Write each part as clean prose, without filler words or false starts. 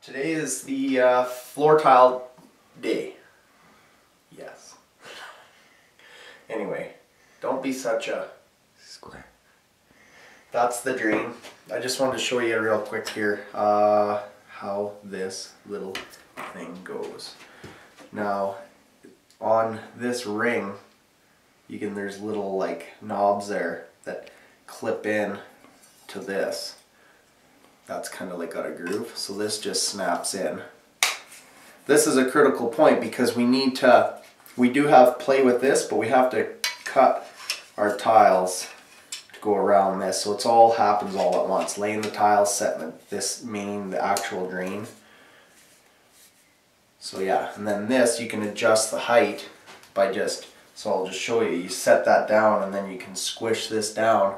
Today is the floor tile day. Yes. Anyway, don't be such a square. That's the drain. I just wanted to show you real quick here how this little thing goes. Now, on this ring, there's little like knobs there that clip in to this. That's kind of like got a groove, so this just snaps in. This is a critical point because we do have play with this, but we have to cut our tiles to go around this, so it's all happens all at once. Laying the tiles, setting the actual drain. So yeah, and then this you can adjust the height by so I'll just show you. You set that down and then you can squish this down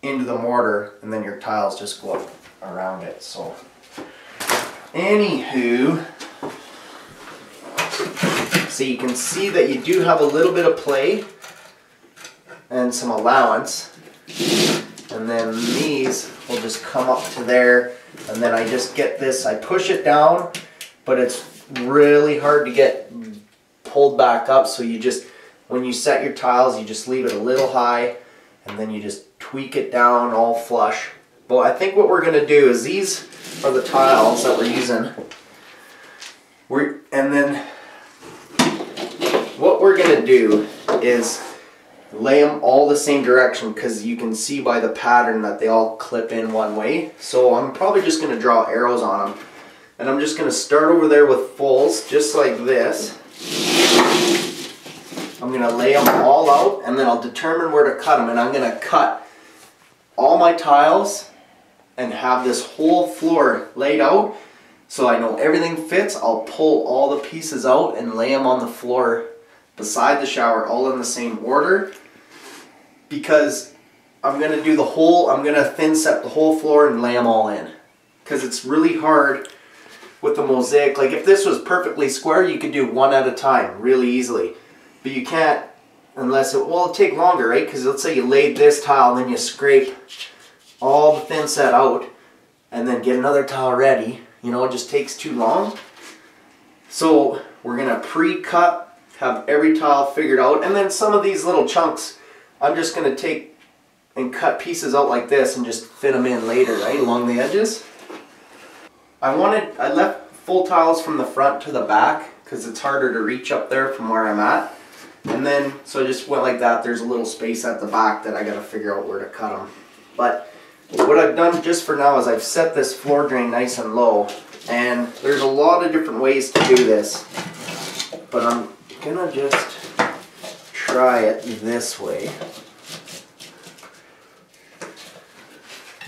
into the mortar and then your tiles just go up around it. So anywho, so you can see that you do have a little bit of play and some allowance, and then these will just come up to there, and then I just get this, I push it down, but it's really hard to get pulled back up, so you just, when you set your tiles, you just leave it a little high and then you just tweak it down all flush. But I think what we're going to do is, these are the tiles that we're using. And then what we're going to do is lay them all the same direction, because you can see by the pattern that they all clip in one way. So I'm probably just going to draw arrows on them. And I'm just going to start over there with fulls, just like this. I'm going to lay them all out, and then I'll determine where to cut them. And I'm going to cut all my tiles and have this whole floor laid out so I know everything fits. I'll pull all the pieces out and lay them on the floor beside the shower, all in the same order, because I'm going to do I'm going to thin set the whole floor and lay them all in, because it's really hard with the mosaic. Like if this was perfectly square, you could do one at a time really easily, but you can't unless it'll take longer, right? Because let's say you laid this tile and then you scrape all the thin set out and then get another tile ready, it just takes too long. So we're gonna pre-cut, have every tile figured out, and then some of these little chunks I'm just gonna take and cut pieces out like this and just fit them in later, right, along the edges. I left full tiles from the front to the back because it's harder to reach up there from where I'm at. And then, so I just went like that. There's a little space at the back that I got to figure out where to cut them. But what I've done just for now is I've set this floor drain nice and low. And there's a lot of different ways to do this. But I'm going to just try it this way.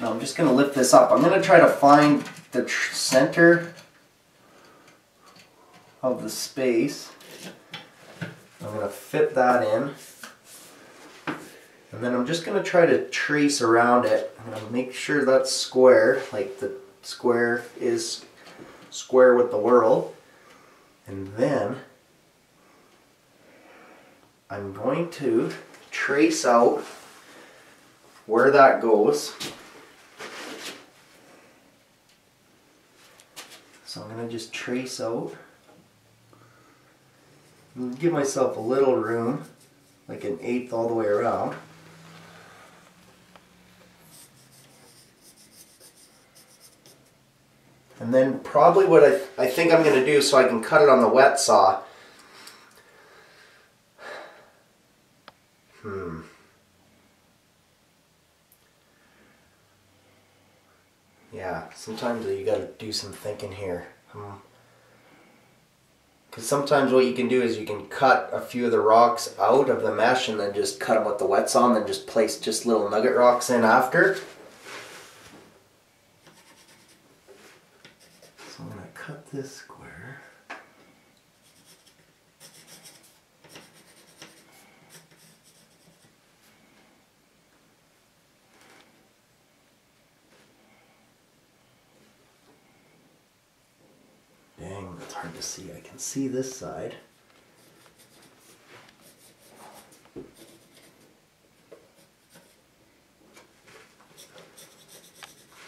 Now I'm just going to lift this up. I'm going to try to find the center of the space. I'm going to fit that in, and then I'm just going to try to trace around it. I'm going to make sure that's square, like the square is square with the world, and then I'm going to trace out where that goes. So I'm going to just trace out. Give myself a little room, like an eighth all the way around. And then probably what I think I'm going to do, so I can cut it on the wet saw. Yeah, sometimes you got to do some thinking here. Because sometimes what you can do is you can cut a few of the rocks out of the mesh and then just cut them with the wet saw, and then just place just little nugget rocks in after. So I'm going to cut this square. Dang, that's hard to see. I can see this side.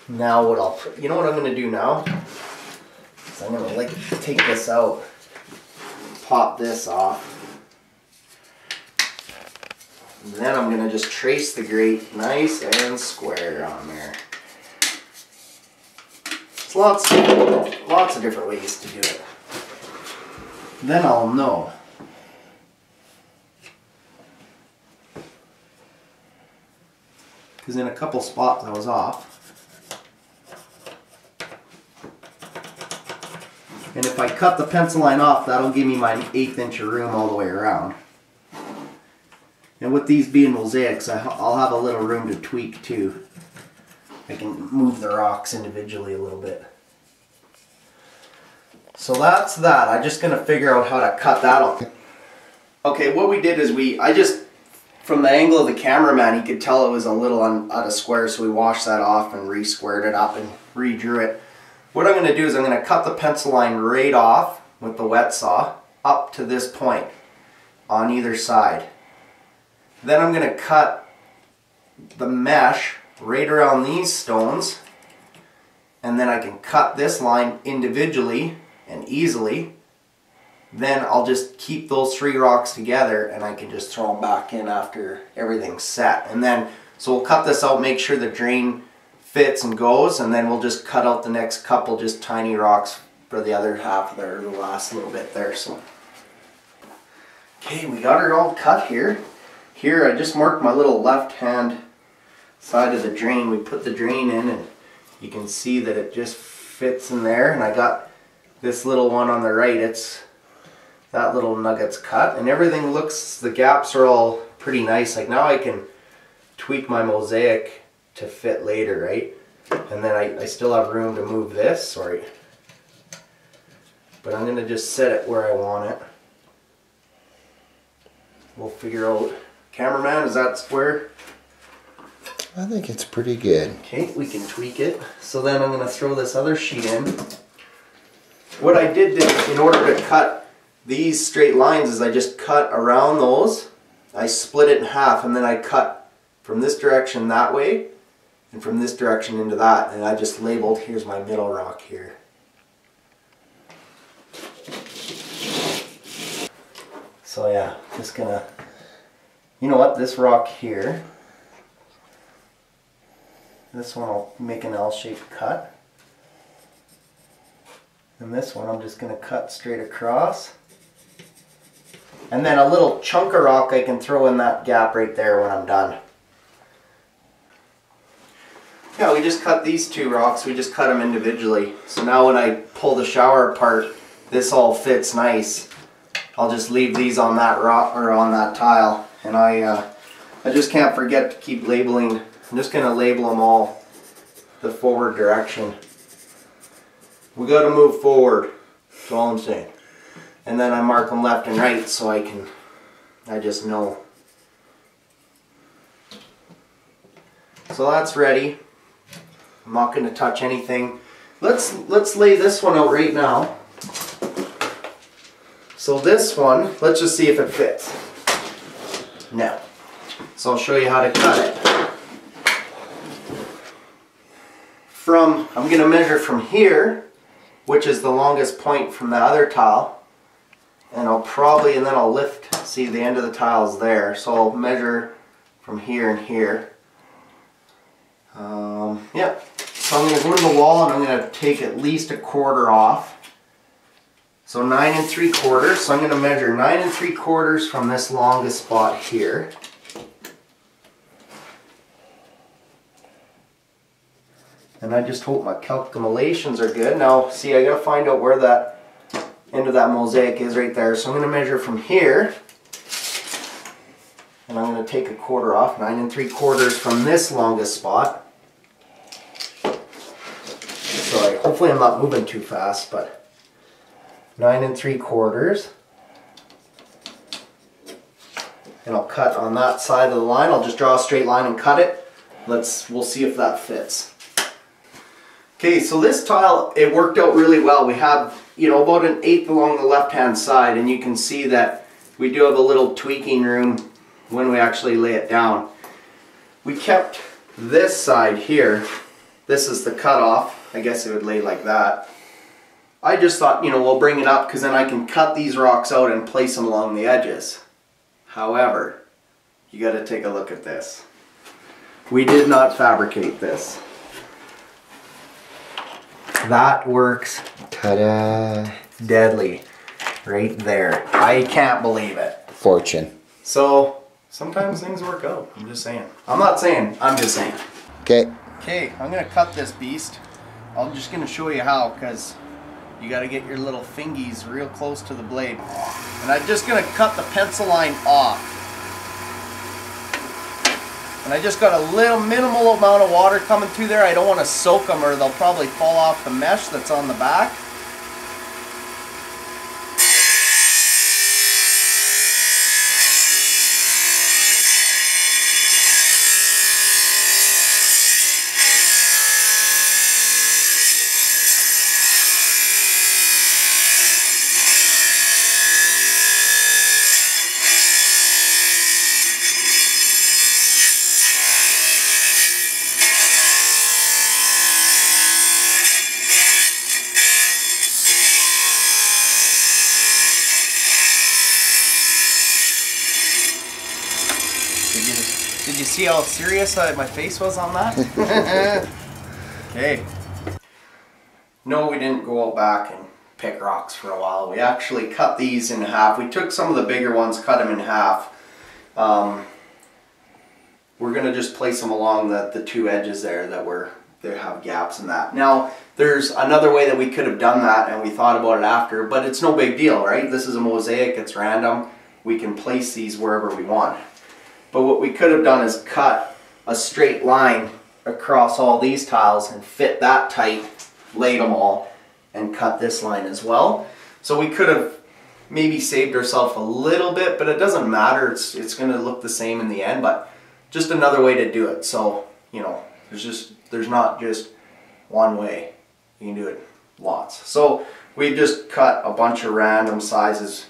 Now you know what I'm going to do now? So I'm gonna like take this out, pop this off. And then I'm gonna just trace the grate nice and square on there. There's lots of different ways to do it. Then I'll know. Because in a couple spots I was off. And if I cut the pencil line off, that'll give me my 1/8 inch of room all the way around. And with these being mosaics, I'll have a little room to tweak too. I can move the rocks individually a little bit. So that's that. I'm just gonna figure out how to cut that off. Okay, what we did is from the angle of the cameraman, he could tell it was a little out of square, so we washed that off and re-squared it up and redrew it. What I'm gonna do is I'm gonna cut the pencil line right off with the wet saw up to this point on either side. Then I'm going to cut the mesh right around these stones, and then I can cut this line individually and easily. Then I'll just keep those 3 rocks together and I can just throw them back in after everything's set. And then, so we'll cut this out, make sure the drain fits and goes, and then we'll just cut out the next couple just tiny rocks for the other half there, the last little bit there. So, okay, we got her all cut here. Here I just marked my little left hand side of the drain. We put the drain in and you can see that it just fits in there. And I got this little one on the right. That little nugget's cut and everything looks, the gaps are all pretty nice. Like now I can tweak my mosaic to fit later, right? And then I still have room to move this, sorry. But I'm gonna just set it where I want it. We'll figure out. Cameraman, is that square? I think it's pretty good. Okay, we can tweak it. So then I'm going to throw this other sheet in. What I did in order to cut these straight lines is I just cut around those. I split it in half and then I cut from this direction that way and from this direction into that. And I just labeled, here's my middle rock here. So yeah, just gonna... You know what, this rock here, this one I'll make an L-shaped cut. And this one I'm just going to cut straight across. And then a little chunk of rock I can throw in that gap right there when I'm done. Yeah, we just cut these 2 rocks, we just cut them individually. So now when I pull the shower apart, this all fits nice. I'll just leave these on that rock or on that tile. And I just can't forget to keep labeling. I'm just going to label them all the forward direction. We got to move forward. That's all I'm saying. And then I mark them left and right so I just know. So that's ready. I'm not going to touch anything. Let's lay this one out right now. So this one, let's just see if it fits. No. So I'll show you how to cut it. I'm going to measure from here, which is the longest point from the other tile, and then I'll lift, see the end of the tile's there, so I'll measure from here and here. Yep. So I'm going to go to the wall and I'm going to take at least 1/4 off. So 9 3/4, so I'm going to measure 9 3/4 from this longest spot here. And I just hope my calculations are good. Now, see, I got to find out where that end of that mosaic is right there. So I'm going to measure from here. And I'm going to take 1/4 off, 9 3/4 from this longest spot. Sorry, hopefully I'm not moving too fast, but 9 3/4. And I'll cut on that side of the line. I'll just draw a straight line and cut it. We'll see if that fits. Okay, so this tile, it worked out really well. We have, about 1/8 along the left-hand side, and you can see that we do have a little tweaking room when we actually lay it down. We kept this side here. This is the cutoff. I guess it would lay like that. I just thought, you know, we'll bring it up because then I can cut these rocks out and place them along the edges. However, you got to take a look at this. We did not fabricate this. That works. Ta-da. Deadly. Right there. I can't believe it. Fortune. So, sometimes things work out. I'm just saying. I'm not saying, I'm just saying. Okay. Okay, I'm going to cut this beast. I'm just going to show you how, because you got to get your little fingies real close to the blade. And I'm just going to cut the pencil line off. And I just got a little minimal amount of water coming through there. I don't want to soak them or they'll probably fall off the mesh that's on the back. Did you see how serious my face was on that? Okay. No, we didn't go out back and pick rocks for a while. We actually cut these in half. We took some of the bigger ones, cut them in half. We're going to just place them along the two edges there that they have gaps in that. Now, there's another way that we could have done that, and we thought about it after, but it's no big deal, right? This is a mosaic, it's random. We can place these wherever we want. But what we could have done is cut a straight line across all these tiles and fit that tight, laid them all, and cut this line as well. So we could have maybe saved ourselves a little bit, but it doesn't matter. It's going to look the same in the end, but just another way to do it. So, you know, there's not just one way. You can do it lots. So we just cut a bunch of random sizes.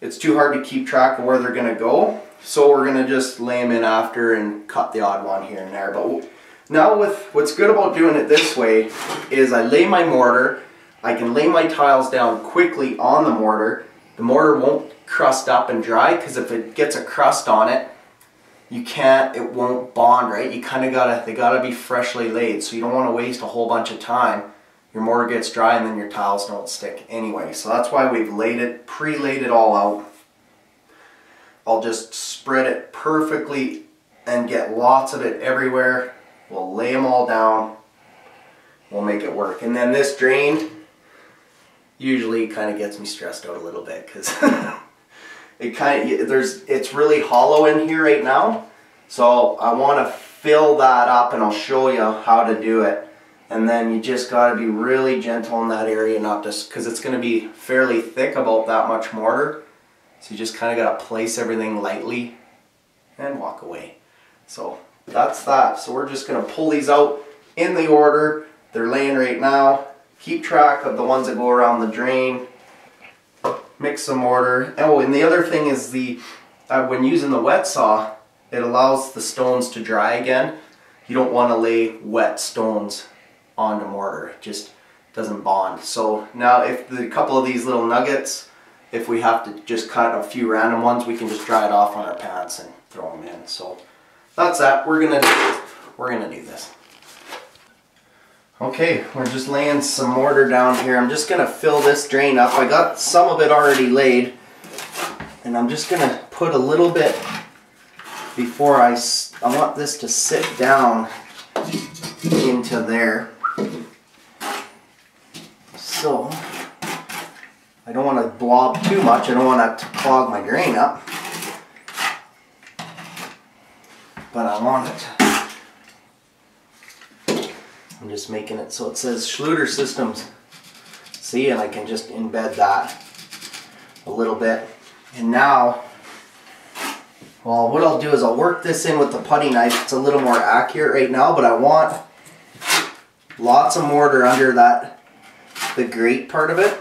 It's too hard to keep track of where they're going to go. So we're going to just lay them in after and cut the odd one here and there. But now what's good about doing it this way is I lay my mortar. I can lay my tiles down quickly on the mortar. The mortar won't crust up and dry, because if it gets a crust on it, it won't bond, right? You kind of they gotta be freshly laid. So you don't want to waste a whole bunch of time. Your mortar gets dry and then your tiles don't stick anyway. So that's why we've pre-laid it all out. I'll just spread it perfectly and get lots of it everywhere. We'll lay them all down. We'll make it work. And then this drain usually kind of gets me stressed out a little bit, because it's really hollow in here right now. So I want to fill that up, and I'll show you how to do it. And then you just got to be really gentle in that area, not just because it's going to be fairly thick, about that much mortar. So you just kind of got to place everything lightly and walk away. So that's that. So we're just going to pull these out in the order they're laying right now. Keep track of the ones that go around the drain. Mix some mortar. Oh, and the other thing is when using the wet saw, it allows the stones to dry again. You don't want to lay wet stones onto mortar. It just doesn't bond. So now if a couple of these little nuggets, if we have to just cut a few random ones, we can just dry it off on our pants and throw them in. So that's that. We're gonna do this. Okay, we're just laying some mortar down here. I'm just gonna fill this drain up. I got some of it already laid, and I'm just gonna put a little bit before I want this to sit down into there. So I don't want to blob too much. I don't want that to clog my drain up. But I want it. I'm just making it so it says Schluter Systems. See, and I can just embed that a little bit. And now, well, what I'll do is I'll work this in with the putty knife. It's a little more accurate right now, but I want lots of mortar under the grate part of it,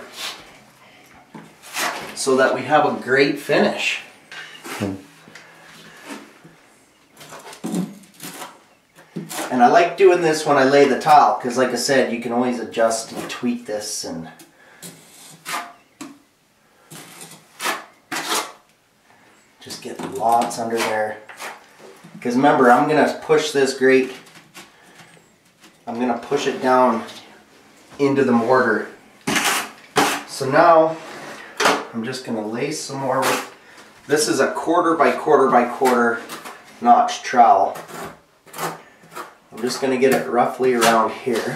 so that we have a great finish. And I like doing this when I lay the tile, because like I said, you can always adjust and tweak this and Just get lots under there. Because remember, I'm going to push this grate, I'm going to push it down into the mortar. So now, I'm just going to lay some more with, this is a 1/4 by 1/4 by 1/4 notch trowel. I'm just going to get it roughly around here.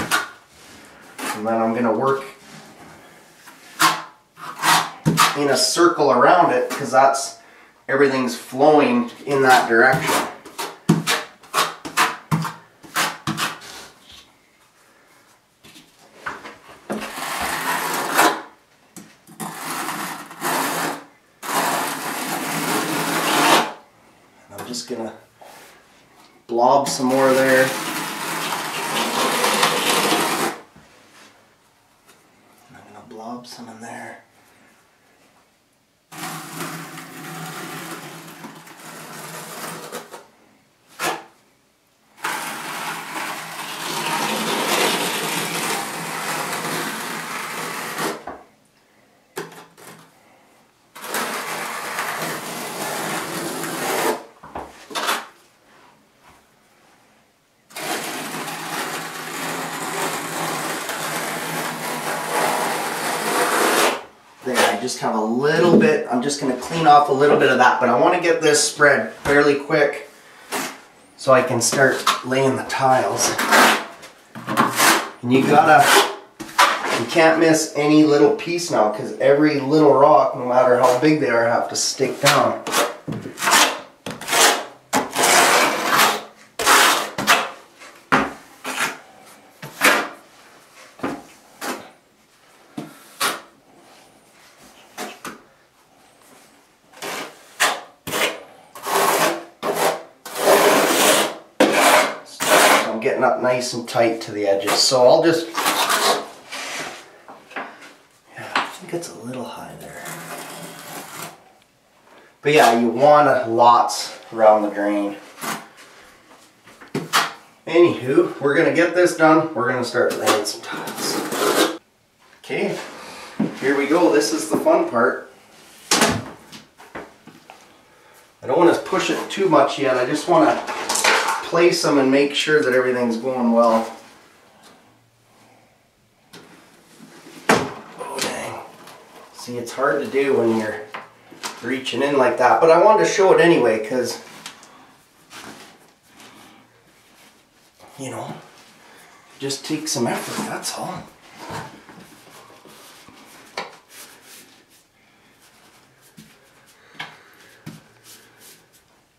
And then I'm going to work in a circle around it because that's, everything's flowing in that direction. I'm just gonna blob some more there. I'm gonna blob some in there. Just have a little bit, I'm just going to clean off a little bit of that, but I want to get this spread fairly quick so I can start laying the tiles. And you can't miss any little piece now because every little rock, no matter how big they are, have to stick down. Getting up nice and tight to the edges, so I'll just, yeah, I think it's a little high there, but yeah, you want lots around the drain. Anywho, we're gonna get this done. We're gonna start laying some tiles. Okay, here we go. This is the fun part. I don't want to push it too much yet. I just want to place them and make sure that everything's going well. Oh dang. See, it's hard to do when you're reaching in like that, but I wanted to show it anyway because, you know, it just takes some effort, that's all.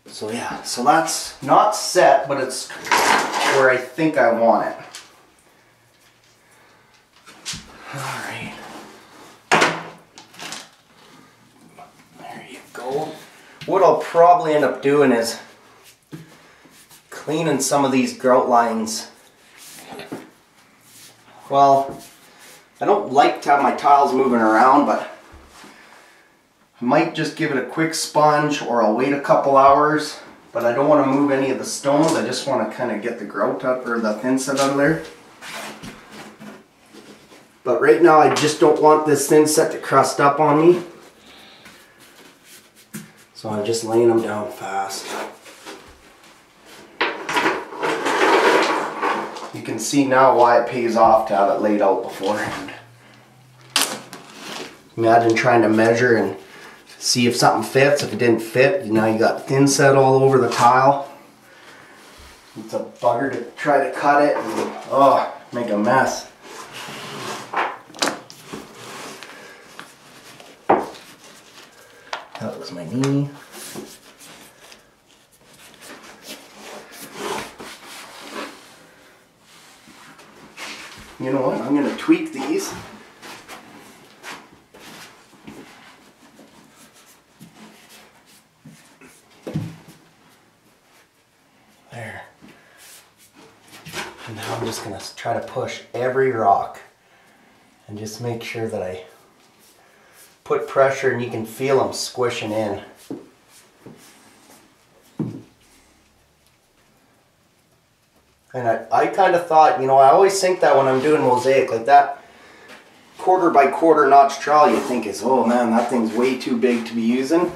So yeah, so that's not set, but it's where I think I want it. Alright. There you go. What I'll probably end up doing is cleaning some of these grout lines. Well, I don't like to have my tiles moving around, but I might just give it a quick sponge, or I'll wait a couple hours, but I don't want to move any of the stones. I just want to kind of get the grout up, or the thin set out of there. But right now I just don't want this thin set to crust up on me. So I'm just laying them down fast. You can see now why it pays off to have it laid out beforehand. Imagine trying to measure and see if something fits. If it didn't fit, now you got thin set all over the tile. It's a bugger to try to cut it and make a mess. That was my knee. You know what? I'm going to tweak these. There. And now I'm just going to try to push every rock and just make sure that I put pressure, and you can feel them squishing in. And I kind of thought, you know, I always think that when I'm doing mosaic, like that 1/4 by 1/4 notch trowel, you think is, oh man, that thing's way too big to be using.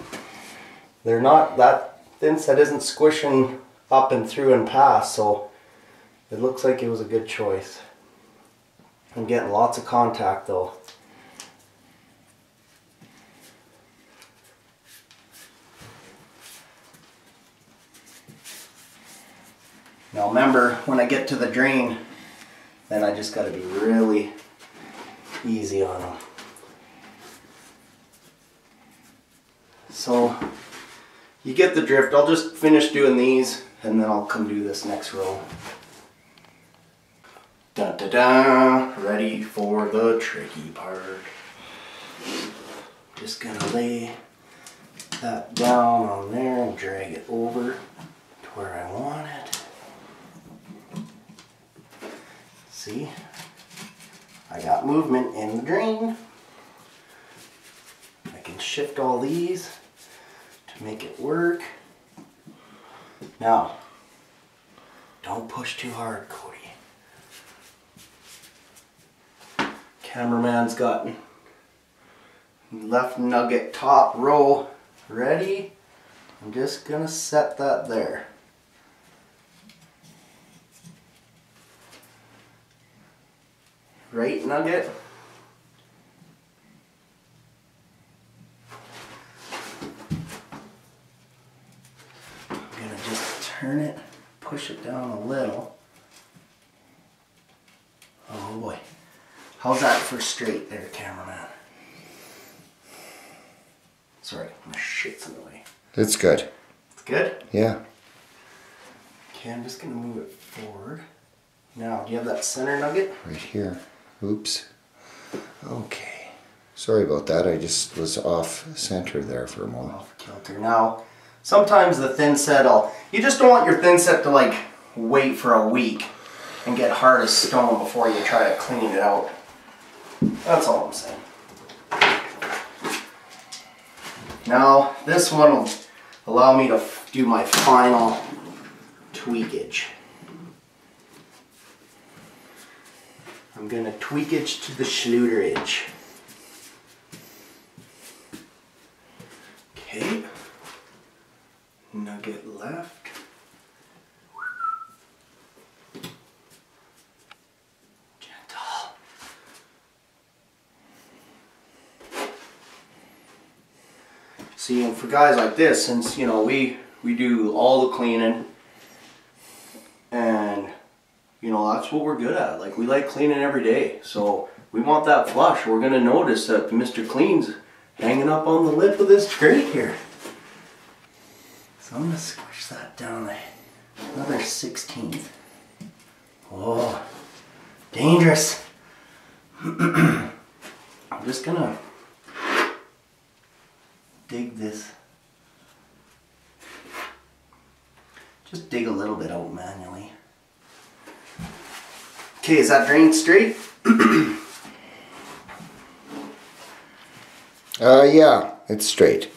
they're not, that thin set isn't squishing up and through and past, so it looks like it was a good choice. I'm getting lots of contact though. Now remember, when I get to the drain, then I just got to be really easy on them. So you get the drift. I'll just finish doing these and then I'll come do this next row. Dun da da, ready for the tricky part. Just gonna lay that down on there and drag it over to where I want it. See, I got movement in the drain. I can shift all these to make it work. Now, don't push too hard, Kody. Cameraman's got left nugget top row ready. I'm just gonna set that there. Right nugget. I'm gonna just turn it, push it down a little. Oh boy. How's that for straight there, cameraman? Sorry, my shit's in the way. It's good. It's good? Yeah. Okay, I'm just gonna move it forward. Now, do you have that center nugget? Right here. Oops. Okay. Sorry about that. I just was off center there for a moment. Off kilter. Now, sometimes the thin set you just don't want your thin set to like wait for a week and get hard as stone before you try to clean it out. That's all I'm saying. Now, this one will allow me to do my final tweakage. I'm going to tweakage to the schluterage. Okay. Nugget left. Gentle. See, and for guys like this, since, you know, we do all the cleaning, and you know, that's what we're good at. Like, we like cleaning every day. So we want that flush. We're going to notice that Mr. Clean's hanging up on the lip of this grate here. So I'm going to squish that down another 16th. Oh, dangerous. I'm just going to dig this. Just dig a little bit out manually. Okay, is that drain straight? Yeah, it's straight.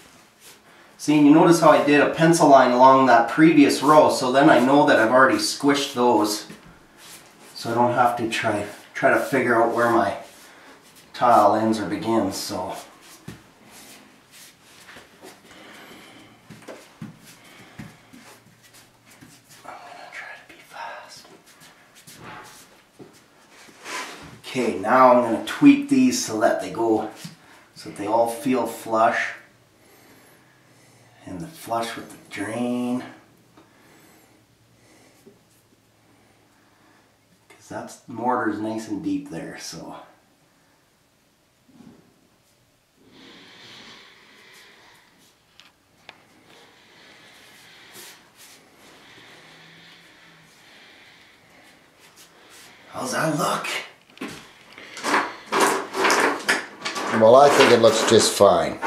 See, and you notice how I did a pencil line along that previous row, so then I know that I've already squished those. So I don't have to try to figure out where my tile ends or begins, so. Okay, now I'm going to tweak these so that they go, so that they all feel flush. And the flush with the drain. Because the mortar's nice and deep there, so. How's that look? Well, I think it looks just fine.